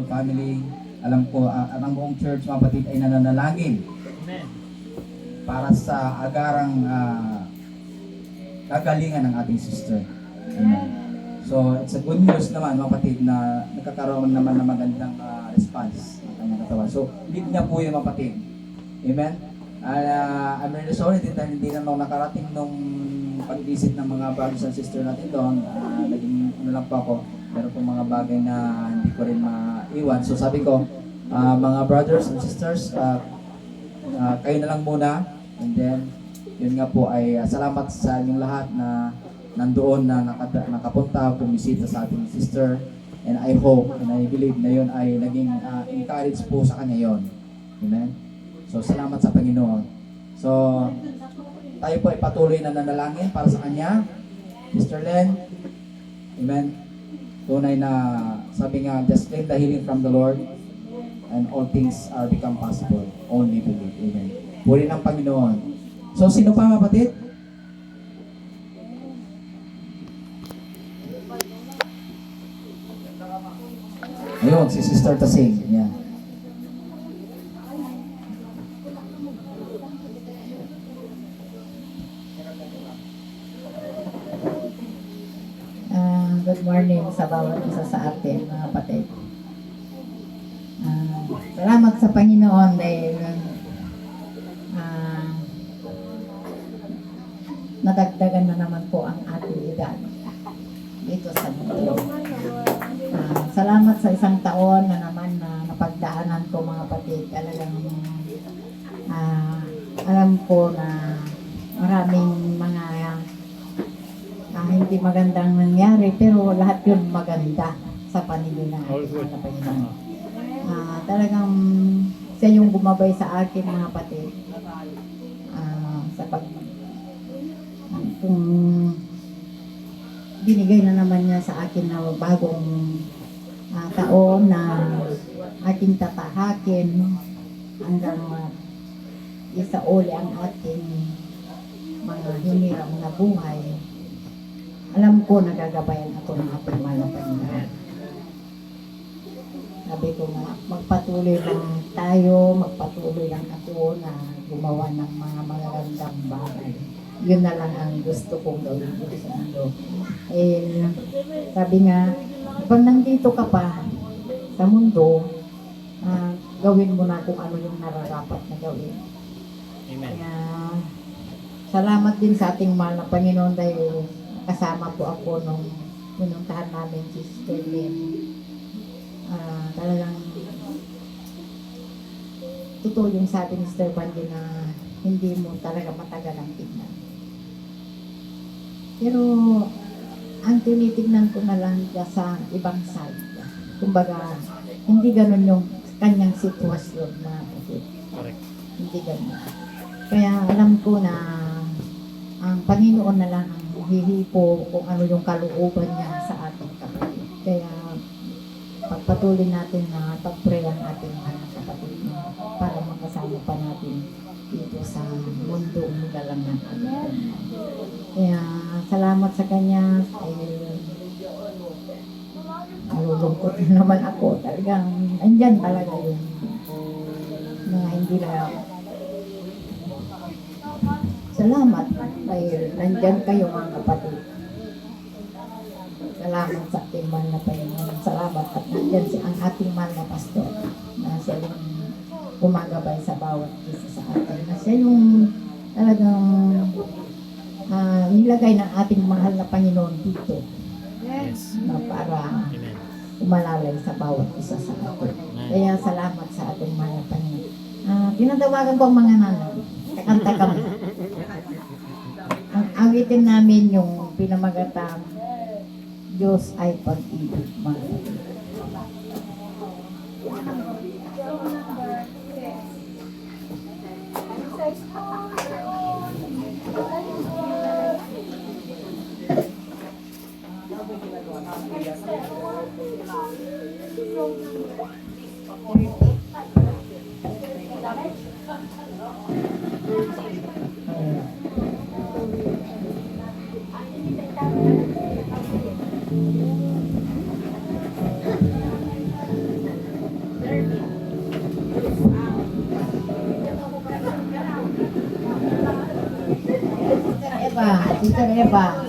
Family, alam ko ang buong church mga kapatid ay nananalangin Amen. para sa agarang kagalingan ng ating sister. Amen. So, it's a good news naman mga kapatid na nagkakaroon naman ng magandang response ng kanyang katawan. So, lead niya po yung mga kapatid. Amen. I'm really sorry din dahil hindi na nakarating nung pag-visit ng mga brothers and sisters natin doon. Naging ano lang po ako. Meron pong mga bagay na hindi ko rin maiwan. So sabi ko, mga brothers and sisters, kayo na lang muna. And then, yun nga po ay salamat sa inyong lahat na nandoon na nakapunta, pumisita sa ating sister. And I hope and I believe na yun ay naging encourage po sa kanya yun. Amen? So salamat sa Panginoon. So, tayo po ay patuloy na nanalangin para sa kanya. Sister Len, amen. Tunay na sabi nga, just claim the healing from the Lord and all things are become possible. Only believe. Amen. Puri ng Panginoon. So, sino pa kapatid? Ayun, si Sister Tasing. Yan. Good morning sa bawat isa sa atin, mga kapatid. Salamat sa Panginoon dahil nadagdagan na naman po ang ating edad dito sa mundo. Salamat sa isang taon na naman na napagdaanan ko, mga kapatid. Talagang alam ko na maraming mga hindi magandang nangyari, pero lahat yun maganda sa paningin na Panginoon. Talagang siya yung gumabay sa akin, mga kapatid. Sa kung binigay na naman niya sa akin na bagong taon na aking tatahakin hanggang isauli ang ating mga hiniram na buhay. Alam ko nagagabayan ako ng ating mahal na Panginoon. Sabi ko nga, magpatuloy lang tayo, magpatuloy lang ako na gumawa ng mga magagandang bagay. Yun na lang ang gusto kong gawin dito sa mundo. Sabi nga, pag nandito ka pa sa mundo, gawin mo na kung ano yung nararapat na gawin. Amen. Kaya, salamat din sa ating mahal na Panginoon dahil kasama po ako nung pinuntahan namin si Sister Lynn. Talagang totoo yung sabi ni Sister Bandy na hindi mo talaga matagal ang tignan. Pero ang tinitignan ko na lang sa ibang side. Kumbaga, hindi ganun yung kanyang sitwasyon na Correct. hindi ganun. Kaya alam ko na ang Panginoon na lang ang hihipo kung ano yung kalooban niya sa ating kapatid. Kaya pagpatuloy natin na pag-pray ang ating mga kapatid para makasama pa natin dito sa mundo galang ng ating. Kaya salamat sa kanya. Malulungkot na naman ako. Talagang andyan talaga yung mga hindi na. Salamat dahil nandyan kayo, mga kapatid. Salamat sa ating mahal na Panginoon. Salamat at nandyan ang ating mahal na pastor na siya yung gumagabay sa bawat isa sa atin. Na siya yung talagang nilagay ng ating mahal na Panginoon dito. Yes. Na para Amen. umalalay sa bawat isa sa atin. Kaya salamat sa ating mahal na Panginoon. Tinatawagan ko ang mga nanay. Kakanta kami. Ang awitin namin yung pinamagatang Diyos ay pag-ibig, mga kapatid. Sister Eva.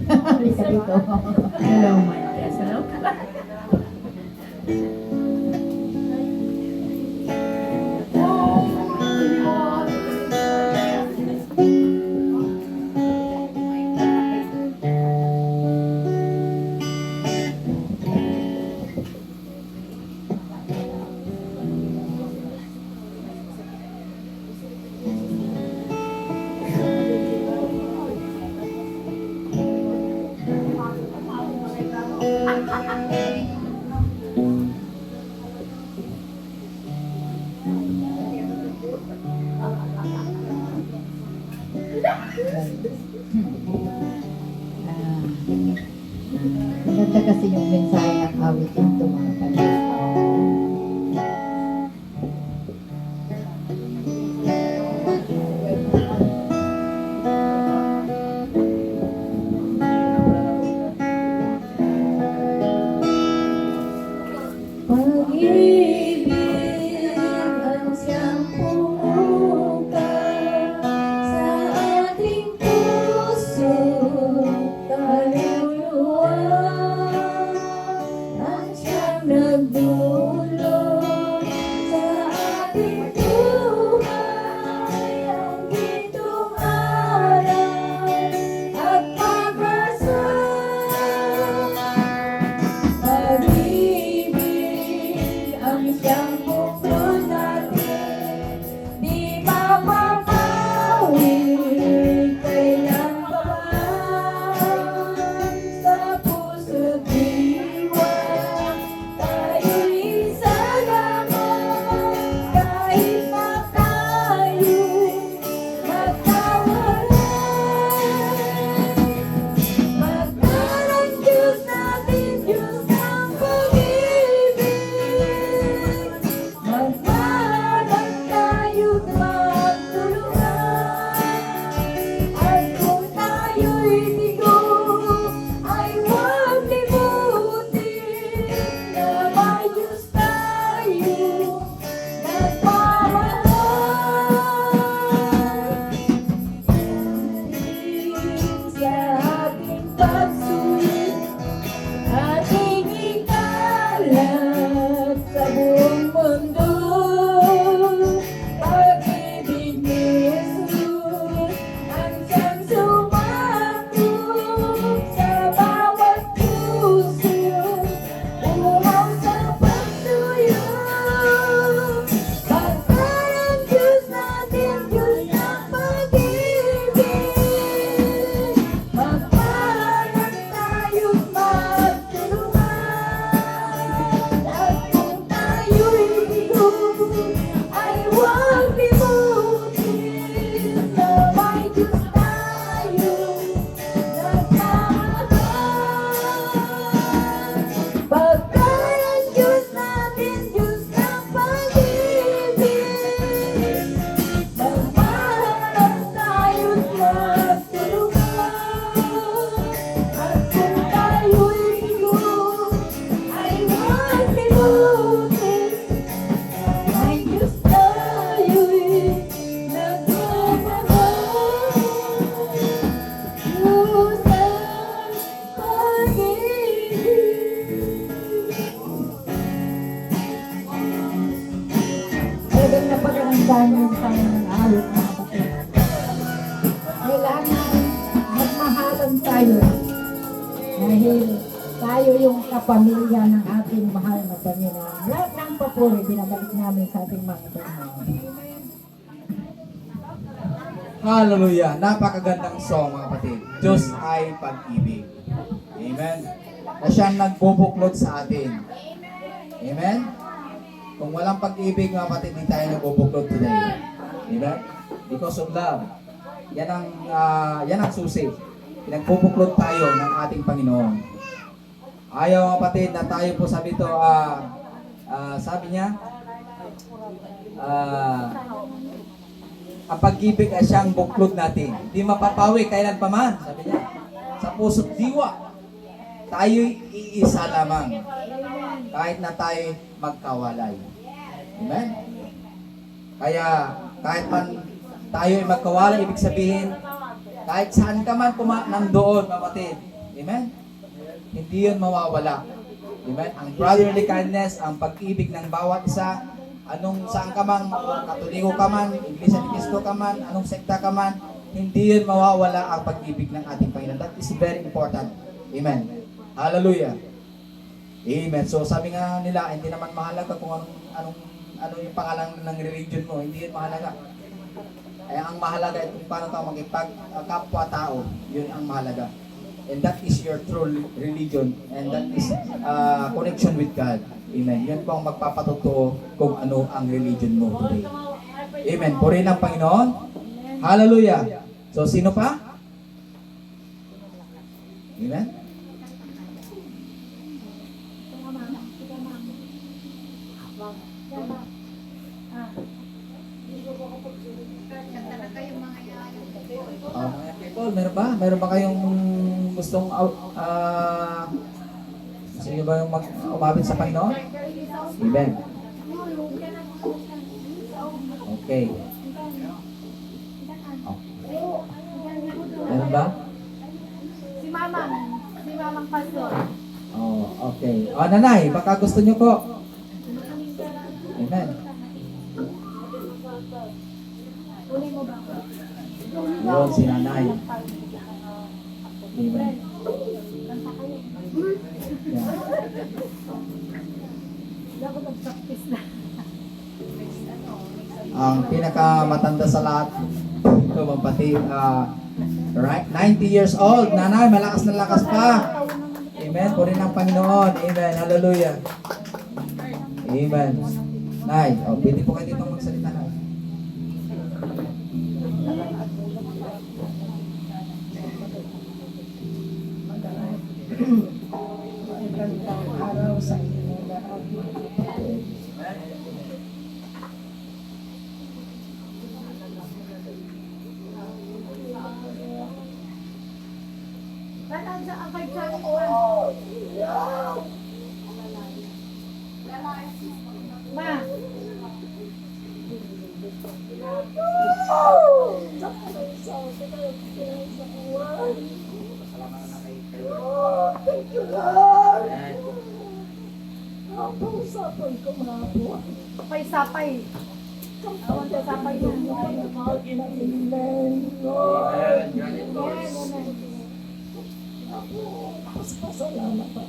Halika dito. Hello, Marites. Hello. Maganda kasi yung mensahe ng awit ito, mga kapatid. Pag-ibig ang siyang pumuka sa ating puso, kaluluwa, ang siyang nagdulot sa ating buhay, ang gintong aral at pag-asa. Pag-ibig ang siyang bukod natin, di mapapawi kailan pa man. Sa puso't diwa, tayo'y isa lamang, kahit na tayo'y magkawalan. Magkaroon Diyos natin, Diyos ng pag-ibig. Magkaroon tayo't magtulungan. At kung tayo'y bigo, ay huwag limutin na may Diyos tayo nagmamahal. Sa ating pagsulit, ating ikalat sa buong mundo, pag-ibig ni Jesus ang siyang sumako sa bawat puso, umaw sa pagsuyo. Pagkaroon Diyos natin, Diyos ng pag-ibig. Magpahanap tayo't magtulungan. At kung tayo'y bigo, ay huwag limutin na may Diyos tayo nagmamahal. Pagkaroon Diyos natin, Diyos ng pag-ibig. Magpahanap tayo't magtulungan. At kung tayo'y bigo, ay huwag limutin na may Diyos tayo'y nagmamahal. Diyos ang pag-ibig. Talagang napagandaan yung kanyang awit, mga kapatid. Kailangan magmahalan tayo dahil tayo yung kapamilya ng ating mahal na Panginoon. Lahat ng papuri binabalik namin sa ating mga Panginoon. Hallelujah! Napakagandang song, mga kapatid. Diyos ay pag-ibig. Amen? Na siyang nagbubuklod sa atin. Amen? Kung walang pag-ibig, mga kapatid, hindi tayo nagbubuklod today. Amen? Because of love. Yan ang susi. Pinagbubuklod tayo ng ating Panginoon. Ayaw, mga kapatid, na tayo po sabi niya, ang pag-ibig ay siyang buklod natin. Di mapapawi kailan pa man, sabi niya. Sa puso't diwa, tayo'y iisa lamang. kahit na tayo magkawalay. Amen? Kaya, kahit man tayo ay magkawalay, ibig sabihin, kahit saan ka man nandoon, kapatid. Amen? Hindi yun mawawala. Amen? Ang brotherly kindness, ang pag-ibig ng bawat isa, saan ka man, Katoliko ka man, Iglesia ni Cristo ka man, anong sekta ka man, hindi yun mawawala ang pag-ibig ng ating Panginoon. That is very important. Amen. Hallelujah. Amen. So sabi nga nila, hindi naman mahalaga kung ano yung pangalan ng religion mo, hindi yun mahalaga. Ay ang mahalaga ay kung paano ka makipag-kapwa-tao, yun ang mahalaga. And that is your true religion, and that is connection with God. Amen. Yun po ang magpapatotoo kung ano ang religion mo today. Amen. Purihin ang Panginoon. Hallelujah. So sino pa? Amen. Mga people, meron ba? Meron ba kayong gustong gusto nyo ba yung umabit sa Panginoon? Amen. Okay. Meron ba? Si Mamang Pastor. Oh, okay. Nanay, baka gusto nyo po. Amen. Uli mo ba? Yun, si nanay. Amen. Yeah. Dapat mag-practice na. Ang pinakamatanda sa lahat, ito kapatid, right? 90 years old. Nanay, malakas na lakas pa. Amen. Purihin ang Panginoon. Amen. Hallelujah. Amen. Nay, pwede po kayo dito magsalita na. Magandang araw sa inyo lahat. Ba't sa abay ka rin? Ma! Thank you, Lord. Ang usapan ko mga po. Sapay-sapay. Awan sa sapay yung Mahal na ilan, Lord. Ako, pasalamat ka.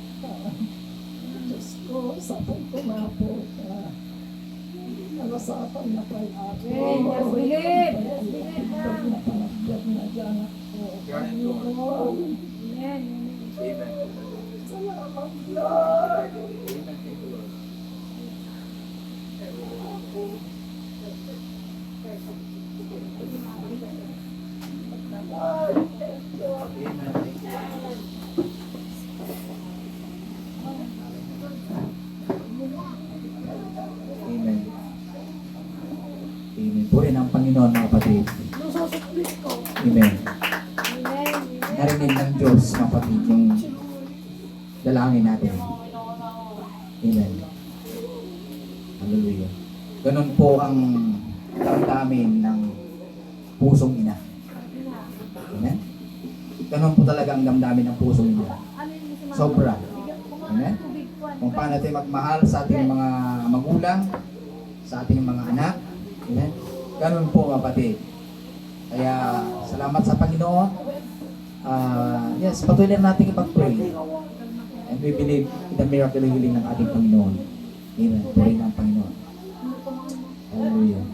Diyos ko, usapan ko mga po. Nalasapan na kay ako. Yes, believe. Yes, believe na. Napanagdag na dyan ako. Panginoon. Amen. Salamat, Lord. Amen. Amen. Purihin ang Panginoon, mga kapatid. Nasusuklit ko. Amen. Amen. Narinig ng Diyos, mga kapatid, yung dalangin natin. Amen. Hallelujah. Ganun po ang damdamin ng pusong ina. Amen? Ganun po talaga ang damdamin ng pusong ina. Sobra. Amen? Kung paano tayo magmahal sa ating mga magulang, sa ating mga anak. Amen? Ganun po, kapatid. Kaya, salamat sa Panginoon. Yes, patuloy na natin ipag-pray. And we believe in the miracle healing ng ating Panginoon. Amen. Pray ng Panginoon. Hallelujah.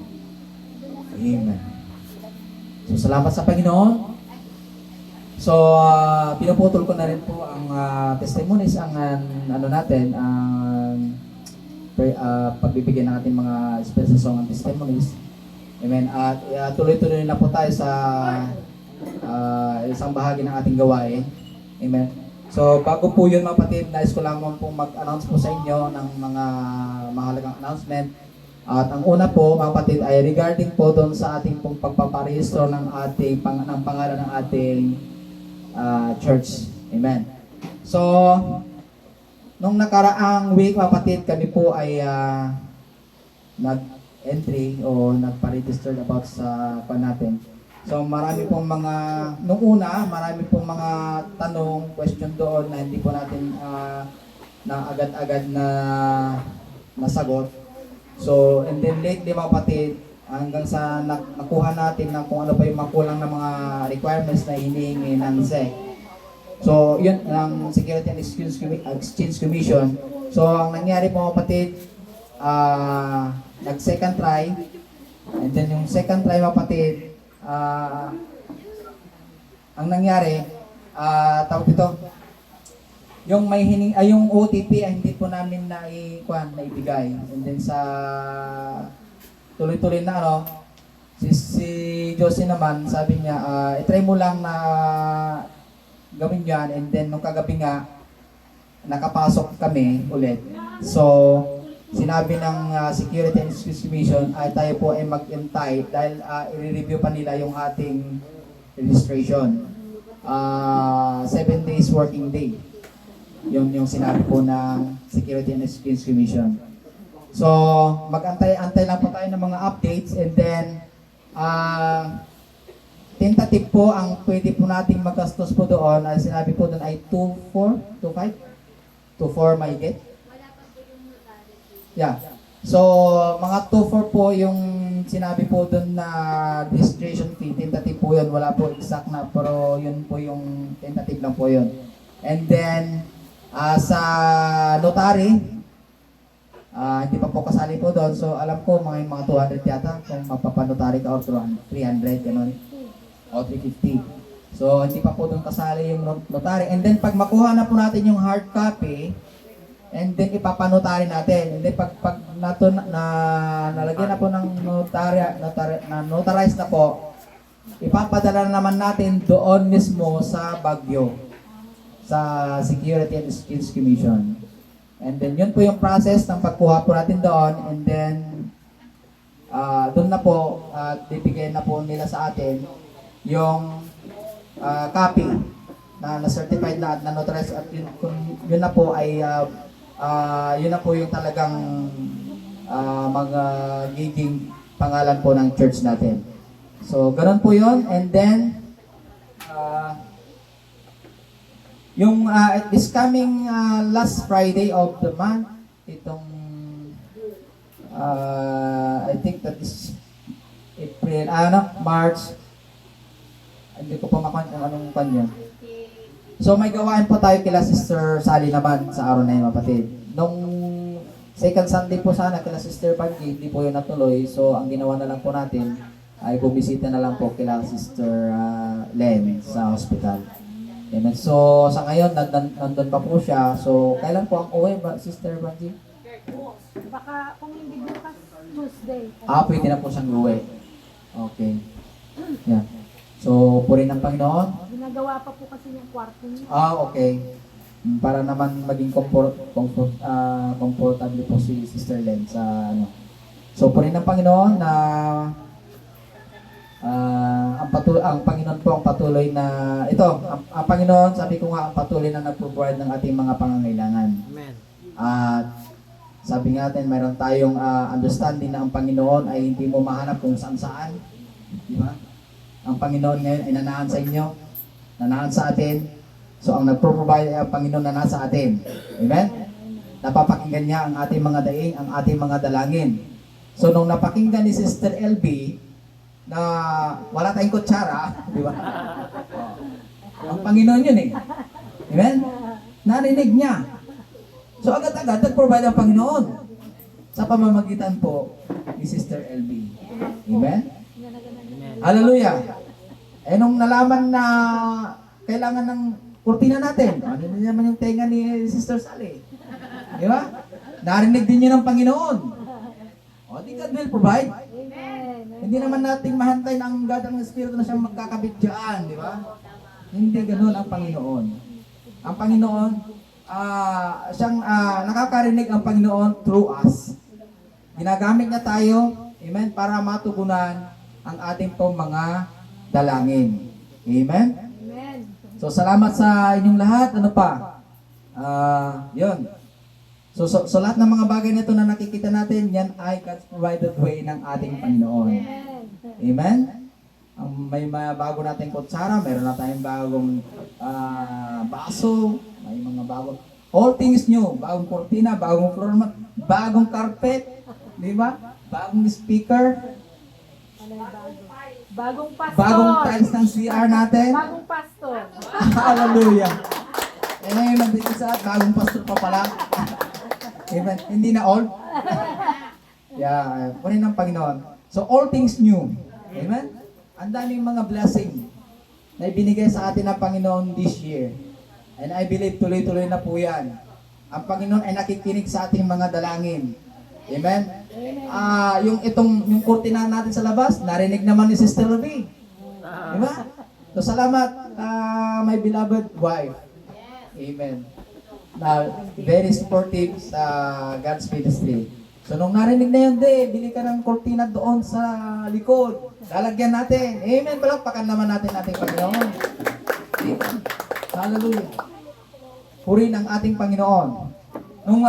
Amen. So, salamat sa Panginoon. So, pinuputol ko na rin po ang testimonies, ang ano natin, ang pagbibigyan ng ating mga special song and testimonies. Amen. At tuloy-tuloy na po tayo sa isang bahagi ng ating gawain. Amen. So, bago po yun mga kapatid, nais ko lamang pong mag-announce po sa inyo ng mga mahalagang announcement. At ang una po mga kapatid ay regarding po doon sa ating pong pagpaparehistro ng ating ng pangalan ng ating church. Amen. So, nung nakaraang week, kapatid, kami po ay nag-entry o nagpa-register about sa natin. So marami pong mga, nung una, marami pong mga tanong, question doon na hindi po natin na agad-agad na nasagot. So, and then lately mga kapatid, hanggang sa nakuha natin na kung ano pa yung makulang na mga requirements na hinihingi ng SEC. So, yun ang Security and Exchange Commission. So, ang nangyari po mga kapatid, nag-second try, and then yung second try mga kapatid, ang nangyari, tawag dito, yung may yung OTP ay hindi po namin naibigay. And then sa tuloy-tuloy na si Josie naman, sabi niya, i-try mo lang na gawin yan. And then nung kagabi nga, nakapasok kami ulit. So, sinabi ng Security and Exchange Commission ay tayo po ay mag-intay dahil i-review pa nila yung ating registration. 7 days working day. Yung sinabi po ng Security and Exchange Commission. So, mag-antay lang po tayo ng mga updates, and then tentative po ang pwede po nating magastos po doon, ay sinabi po doon ay 2.4, 2.5, 2.4 may get. Yeah. So, mga 2.4 po yung sinabi po doon na registration fee, tentative po yun, wala po exact na, pero yun po yung tentative lang po yun. And then, sa notary, hindi pa po kasali po doon. So, alam ko mga 200 yata kung mapapanotary ka or 300, ganun. O 350. So, hindi pa po doon kasali yung notary. And then, pag makuha na po natin yung hard copy, and then ipapanotary natin. And then, pag nalagyan na po ng notarize na po, ipapadala na naman natin doon mismo sa Baguio, sa Security and Exchange Commission. And then yun po yung process ng pagkuha po natin doon, and then doon na po bibigyan na po nila sa atin yung copy na certified na notarized, at yun na po ay yun na po yung talagang magiging pangalan po ng church natin. So ganoon po yun. And then yung this coming last Friday of the month, itong I think that is April, March, hindi ko pa makuha kung anong kanya. So may gawain po tayo kila Sister Sally naman sa araw na yun, kapatid. Nung second Sunday po sana kila Sister Paggi, hindi po yun natuloy. So ang ginawa na lang po natin ay bumisita na lang po kila Sister Len sa hospital. Amen. So, sa ngayon, nandun pa po siya. So, kailan po ang uwi, Sister Banji? Baka kung hindi bukas, Tuesday. Pwede na po siyang uwi. Okay. Yeah. So, purihin ng Panginoon. Ginagawa pa po kasi yung kwarto niya. Okay. Para naman maging comfortable po si Sister Len sa ano. So, purihin ng Panginoon na ang Panginoon po ang patuloy na ang Panginoon, sabi ko nga, ang patuloy na nag-provide ng ating mga pangangailangan. Amen. At sabi nga natin, mayroon tayong understanding na ang Panginoon ay hindi mo mahanap kung saan-saan. Di ba? Ang Panginoon ngayon ay nanahan sa inyo, nanahan sa atin. So ang nag-provide ay ang Panginoon na nasa atin. Amen? Napapakinggan niya ang ating mga daing, ang ating mga dalangin. So nung napakinggan ni Sister LB, na wala tayong kutsara, di ba? Ang Panginoon yun eh. Amen? Narinig niya. So agad-agad nag-provide ang Panginoon sa pamamagitan po ni Sister LB. Amen? Amen. Hallelujah! Nung nalaman na kailangan ng kurtina natin, ano din naman yung tenga ni Sister Sally? Di ba? Narinig din yun ng Panginoon. O, di God will provide. Hindi naman nating mahantay na ang God ang Espiritu na siyang magkakabit dyan, di ba? Hindi ganoon ang Panginoon. Ang Panginoon, siyang nakakarinig ang Panginoon through us. Ginagamit niya tayo, amen, para matugunan ang ating pong mga dalangin. Amen? Amen. So, salamat sa inyong lahat. Ano pa? Yun. So lahat ng mga bagay nito na nakikita natin, yan ay God's provided way ng ating Panginoon. Amen? May mga bago nating kutsara, mayroon na tayong bagong baso, may mga bagong, all things new, bagong kortina, bagong floor mat, bagong carpet, di ba? Bagong speaker, Bagong pastor. bagong tiles ng CR natin. Bagong pastor. Hallelujah. Amen. Dito sa bagong pastor pa pala. Amen. Hindi na all. Yeah, kunin ng Panginoon. So all things new. Amen. Ang daming mga blessing na ibinigay sa atin ng Panginoon this year. And I believe tuloy-tuloy na po yan. Ang Panginoon ay nakikinig sa ating mga dalangin. Amen. Yung kurtina natin sa labas, narinig naman ni Sister Ruby. Diba? So salamat, my beloved wife. Amen. Na very supportive sa God's ministry. So nung narinig na yun, bili ka ng kurtina doon sa likod. Lalagyan natin. Amen. Palakpakan naman natin ating Panginoon. Amen. Hallelujah. Purihin ang ating Panginoon. Nung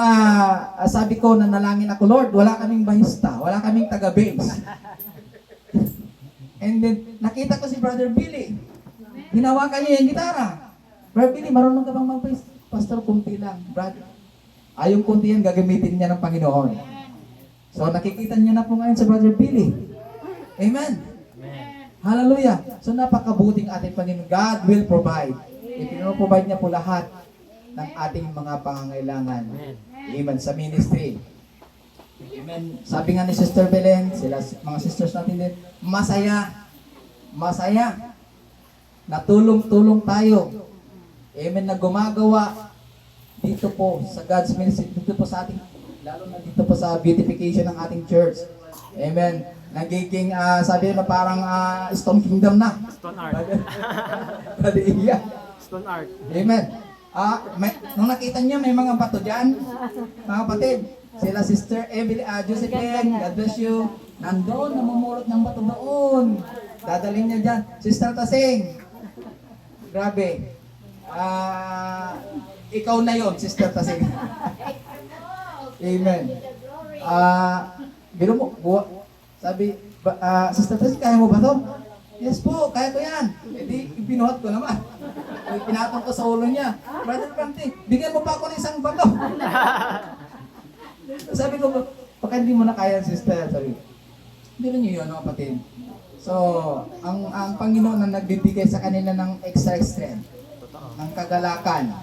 sabi ko na nalangin ako, Lord, wala kaming bahista, wala kaming taga-bass. And then, nakita ko si Brother Billy. Hinawakan niya yung gitara. Brother Billy, marunong ka bang mag-bass? Pastor, kunti lang. Brother, yung kunti yan, gagamitin niya ng Panginoon. So, nakikita niyo na po ngayon sa Brother Billy. Amen. Hallelujah. So, napakabuting ating Panginoon. God will provide. Ipinoprovide niya po lahat ng ating mga pangangailangan. Amen. Sa ministry. Amen. Sabi nga ni Sister Belen, sila mga sisters natin din, masaya. Masaya. Natulong-tulong tayo. Amen. Na gumagawa dito po sa God's ministry, dito po sa ating, lalo na dito po sa beautification ng ating church. Amen. Nagiging, sabi na parang Stone Kingdom na. Stone art. Hallelujah. Stone art. Amen. Nung nakita niyo, may mga bato dyan, mga kapatid. Sila Sister Emily, Josephine, God bless you. Nandoon, namumulot ng bato doon. Dadalhin niya dyan. Sister Tasing. Grabe. Ikaw na yon, Sister Tasing. Amen. Biro mo, sabi, Sister Tasing, kaya mo ba to? Yes po, kaya ko yan. E di, binuhat ko naman. Pinatong ko sa ulo niya. Brother Franti, bigyan mo pa ako ng isang bato. Sabi ko, baka hindi mo na kaya, sister. Sabi, hindi rin niyo yun, kapatid. So, ang Panginoon na nagbibigay sa kanila ng extra strength, ng kagalakan.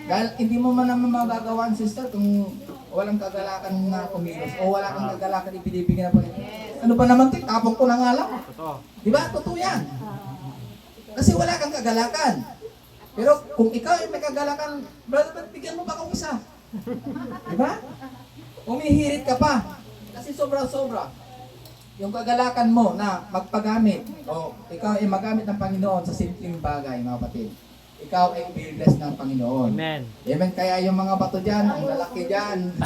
Dahil hindi mo man naman magagawa, sister, kung walang kagalakan na kumilos o wala kang kagalakan ibinibigyan na Panginoon. Ano pa naman, tapong ko na nga lang. Di ba? Totoo yan. Kasi wala kang kagalakan. Pero kung ikaw ay may kagalakan, brother, bigyan mo pa akong isa. Di ba? Umihirit ka pa. Kasi sobra-sobra. Yung kagalakan mo na magpagamit o ikaw ay magamit ng Panginoon sa simpleng bagay, mga kapatid. Ikaw ay i-bless ng Panginoon. Amen. Amen. Kaya yung mga bato dyan, ang lalaki dyan.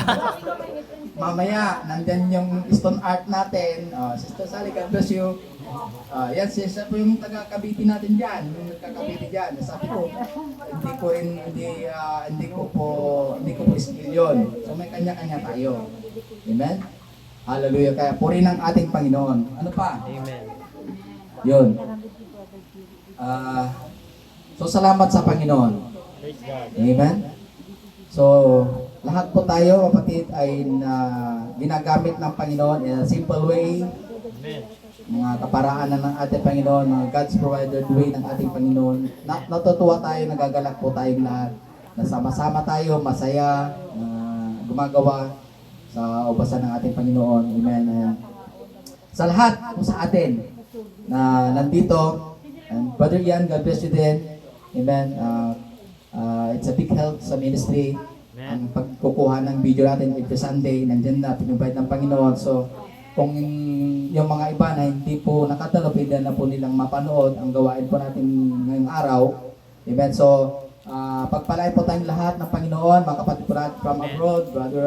Mamaya, nandyan yung stone art natin. Sister Sally, God bless you. Yan, siya po yung taga-Cavite natin dyan. Yung nagka-Cavite dyan. Sabi ko, hindi ko po skill yun. So may kanya-kanya tayo. Amen? Hallelujah. Kaya puri ng ating Panginoon. Ano pa? Amen. Yun. So salamat sa Panginoon. Praise God. Amen? So, lahat po tayo, kapatid, ay ginagamit ng Panginoon in a simple way. Amen. Mga kaparaanan ng ating Panginoon, mga God's provided way ng ating Panginoon. Natutuwa tayo, nagagalak po tayong lahat. Nasama-sama tayo, masaya, gumagawa sa ubasan ng ating Panginoon. Amen. Sa lahat po sa atin na nandito, and Brother Ian, God bless you din. Amen. It's a big help sa ministry. Ang pagkukuha ng video natin every Sunday, nandyan na, pinubahid ng Panginoon. So, kung yung mga iba na hindi po nakatalo, pwede na po nilang mapanood ang gawain po natin ngayong araw. Amen. So, pagpalain po tayong lahat ng Panginoon, mga kapatid po natin from abroad, Brother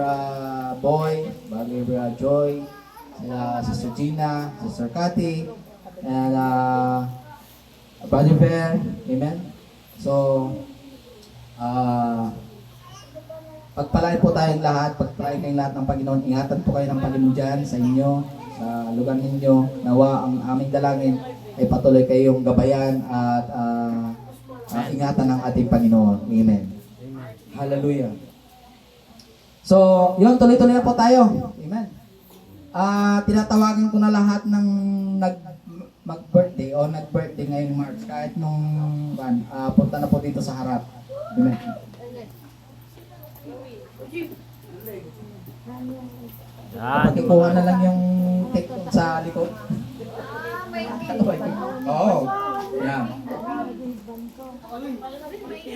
Boy, Brother Joy, Sister Gina, Sister Cathy, and Brother Ver. Amen. So, Pagpalain po tayong lahat, pagpalain kayong lahat ng Panginoon. Ingatan po kayo ng Panginoon dyan sa inyo, sa lugar ninyo. Nawa ang aming dalangin ay patuloy kayong gabayan at ingatan ng ating Panginoon. Amen. Hallelujah. So, yun, tuloy-tuloy na po tayo. Amen. Tinatawagan ko na lahat ng mag-birthday o nag-birthday ngayong March kahit nung punta na po dito sa harap. Amen. Yan. Pakikuha na lang yung take sa likod. Oo. Yan.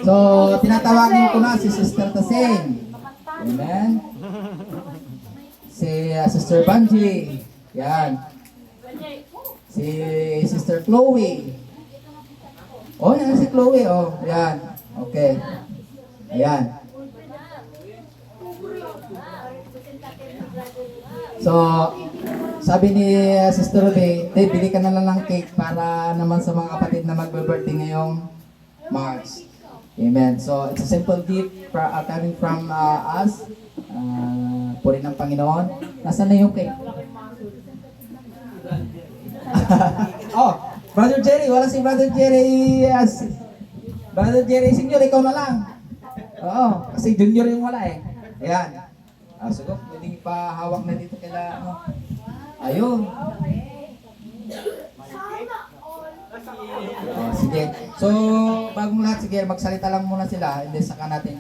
So, tinatawagin ko na si Sister Tasing. Amen. Si Sister Banji. Yan. Si Sister Chloe. Oh, yan si Chloe. Oh, yan. Okay. Ayan. So, sabi ni Sister Ruby, Dave, bili ka na lang ng cake para naman sa mga kapatid na magbe-birthday ngayong March. Amen. So, it's a simple gift coming from us. Puri ng Panginoon. Nasaan na yung cake? Oh, Brother Jerry. Wala si Brother Jerry. Brother Jerry Senior, ikaw na lang. Oo, kasi junior yung wala eh. Ayan. Siguro, pwedeng ipahawak na dito kaila, ano. Ayun. Sige. So, bagong lahat, sige, magsalita lang muna sila. Hindi, saka natin.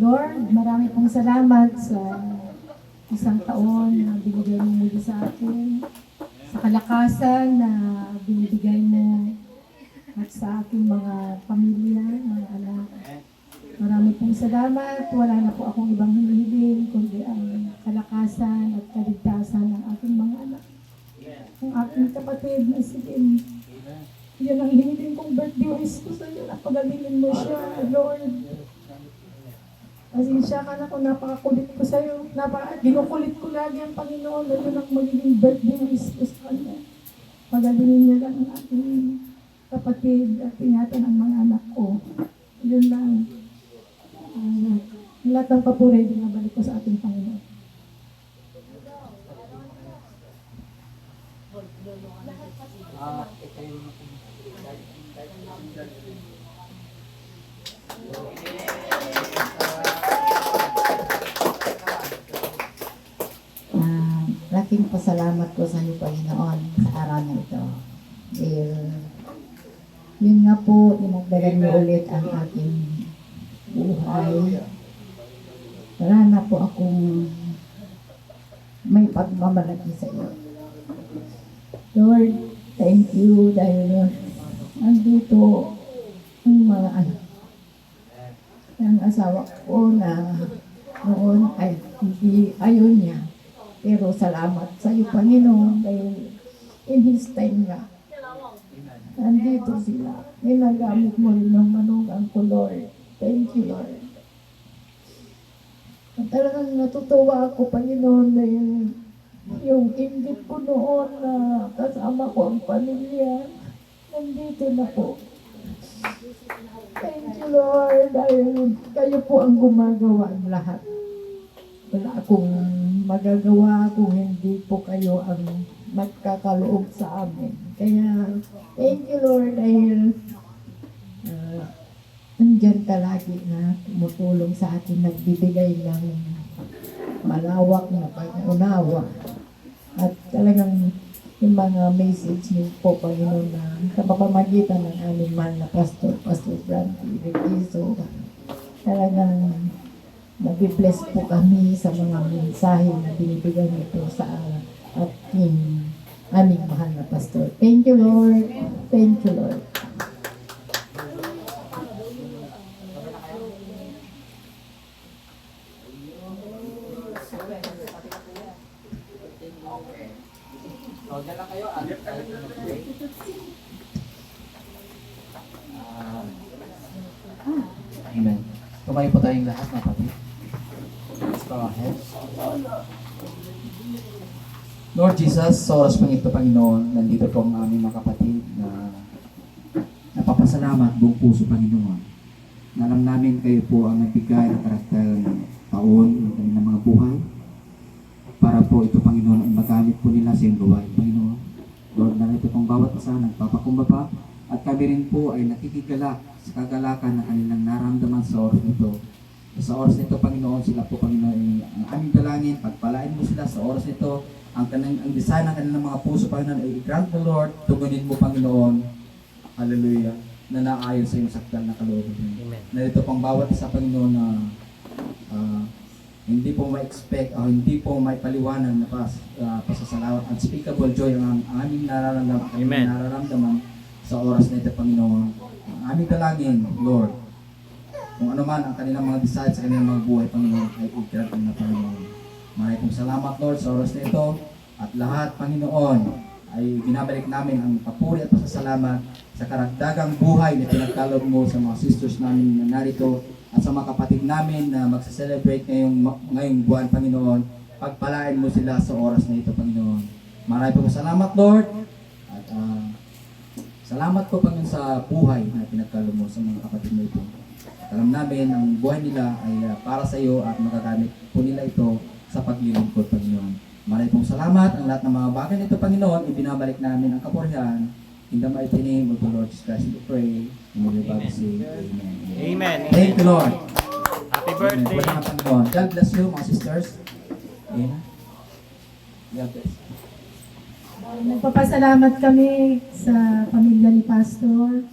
Lord, marami pong salamat sa isang taon na binigay mo muli sa akin, sa kalakasan na binibigay mo at sa aking mga pamilya, mga anak. Marami pong salamat. Wala na po akong ibang hinihiling kundi ang kalakasan at kaligtasan ng aking mga anak. Ang aking kapatid na si Kim. Yan ang hinihiling kong birthday wish ko sa iyo. Napagalingin mo siya, Lord. Pasensya ka na kung napakakulit ko sa iyo. Ginukulit ko lagi ang Panginoon. Yun ang magiging birthday wish ko sa kanya. Pagalingin niya lang ang aking kapatid at ingatan ang mga anak ko. Yun lang. Lahat ng papuri, binabalik ko sa ating Panginoon. Laking pasalamat ko sa iyo, Panginoon, sa araw na ito. Yun nga po, dinagdagan niyo ulit ang aking buhay. Wala na po akong may pagmamalaki sa iyo. Lord, thank you dahil nandito ang mga anak. Ang asawa ko na noon ay hindi ayaw niya. Pero salamat sa iyo, Panginoon, dahil in His time nga, nandito sila. Ginagamit mo rin ng manugang ko, Lord. Thank you, Lord. At talagang natutuwa ako, Panginoon, dahil yung inggit ko noon na kasama ko ang pamilya, nandito na po. Thank you, Lord, dahil kayo po ang gumagawa ng lahat. Wala akong magagawa kung hindi po kayo ang magkakaloob sa amin. Kaya, thank you, Lord, dahil nandyan ka lagi na tumutulong sa atin, nagbibigay ng malawak na pag-unawa. At talagang yung mga message niyo po, Panginoon, na sa pamamagitan ng aming mahal na Pastor Frankie Requiso, talagang nabibless po kami sa mga mensahe na binibigay niyo po sa ating aming mahal na Pastor. Thank you, Lord. Thank you, Lord. So, dyan lang kayo. Amen. Tumayo po tayong lahat, mga kapatid. Let's go ahead. Lord Jesus, sa oras pang ito, Panginoon, nandito po ang aming mga kapatid na nagpapasalamat buong puso, Panginoon. Na alam namin kayo po ang nagbigay ng karakter ng taon ng kanilang mga buhay para po ito, Panginoon, ay magamit po nila sa iyong gawain, Panginoon. Lord, na ito pong bawat isa nagpapakumbaba at kami rin po ay nakikigalak sa kagalakan na kanilang naramdaman sa oras nito. Sa oras nito, Panginoon, sila po, Panginoon, ang aming dalangin, pagpalain mo sila sa oras nito, ang design ng kanilang mga puso, Panginoon, ay i-grant mo, Lord, tugunin mo, Panginoon, hallelujah, na naayon sa iyong sakdal na kalooban. Amen. Na ito pang bawat isa, Panginoon, na hindi po ma-expect o hindi po may paliwanag na pasasalamat. Unspeakable joy ang aming Amen. nararamdaman sa oras na ito, Panginoon. Ang aming dalangin, Lord, kung ano man ang kanilang mga desire sa kanilang mga buhay, Panginoon, ay i-grant na, Panginoon. Maraming salamat, Lord, sa oras na ito. At lahat, Panginoon, ay binabalik namin ang papuri at pasasalamat sa karagdagang buhay na pinagkaloob mo sa mga sisters namin na narito at sa mga kapatid namin na magsa-celebrate ngayong buwan, Panginoon. Pagpalain mo sila sa oras na ito, Panginoon. Maraming po salamat, Lord. At salamat po, Panginoon, sa buhay na pinagkaloob mo sa mga kapatid mo ito. Alam namin ang buhay nila ay para sa iyo at magagamit po nila ito sa paglilingkod, Panginoon. Maraming pong salamat. Ang lahat ng mga bagay nito, Panginoon, ibinabalik namin ang kapurihan. In the mighty name of the Lord Jesus Christ, we pray. And we will say, Amen. Amen. Thank you, Lord. Happy Amen. birthday. Wala na, Panginoon. God bless you, mga sisters. Amen. God bless. Nagpapasalamat kami sa pamilya ni Pastor,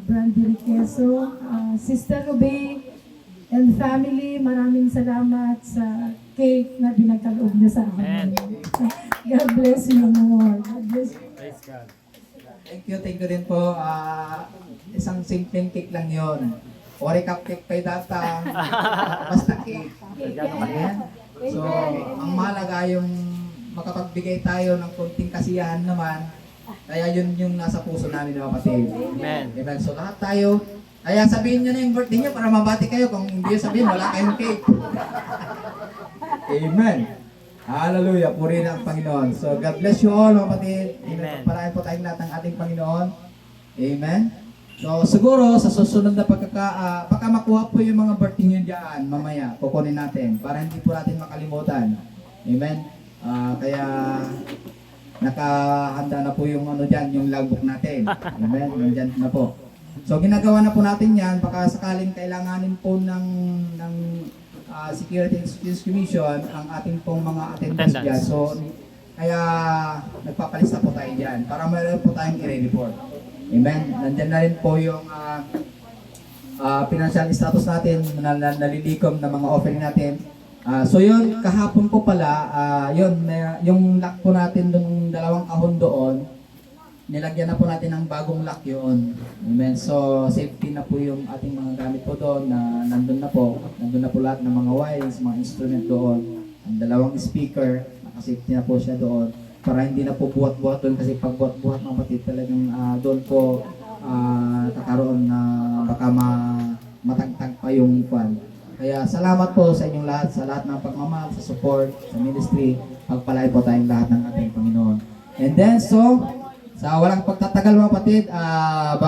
Brandy Riqueso, Sister Ruby, and family. Maraming salamat sa cake na binagkaloob niyo sa amin. God bless you, Lord. God bless you. Praise God. Thank you din po. Isang simpleng cake lang yon. Ori cupcake kay data. Basta cake. Ayan. So, ang mahalaga yung makapagbigay tayo ng konting kasiyahan naman. Kaya yun yung nasa puso namin, mga kapatid. Amen. Amen. So, lahat tayo. Kaya sabihin nyo na yung birthday nyo para mabati kayo. Kung hindi nyo sabihin, wala kayong cake. Amen. Hallelujah. Puri na ang Panginoon. So, God bless you all, mga kapatid. Amen. Pagpalain po tayong lahat ng ating Panginoon. Amen. So, siguro, sa susunod na baka makuha po yung mga birthday nyo dyan, mamaya, kukunin natin, para hindi po natin makalimutan. Amen. Kaya, nakahanda na po yung dyan, yung logbook natin. Amen. Nandyan na po. So, ginagawa na po natin yan, baka sakaling kailanganin po ng Security and Exchange Commission ang ating pong mga attendance dyan. So, kaya nagpapalista po tayo dyan para mayroon po tayong i-report. Amen. Nandyan na rin po yung financial status natin, nalilikom na mga offering natin. So yun, kahapon po pala, yung lock po natin ng 2 kahon doon, nilagyan na po natin ng bagong lock yun. Amen. So safety na po yung ating mga gamit po doon na nandun na po lahat ng mga wirings, mga instrument doon. Ang 2 speaker, nakasafety na po siya doon. Para hindi na po buhat-buhat doon kasi pag buhat-buhat mga kapatid talagang doon po kakaroon na baka matagtag pa yung kwan. Kaya salamat po sa inyong lahat, sa lahat ng pagmamahal, sa support, sa ministry. Pagpalain po tayong lahat ng ating Panginoon. And then so, sa walang pagtatagal mga kapatid, bago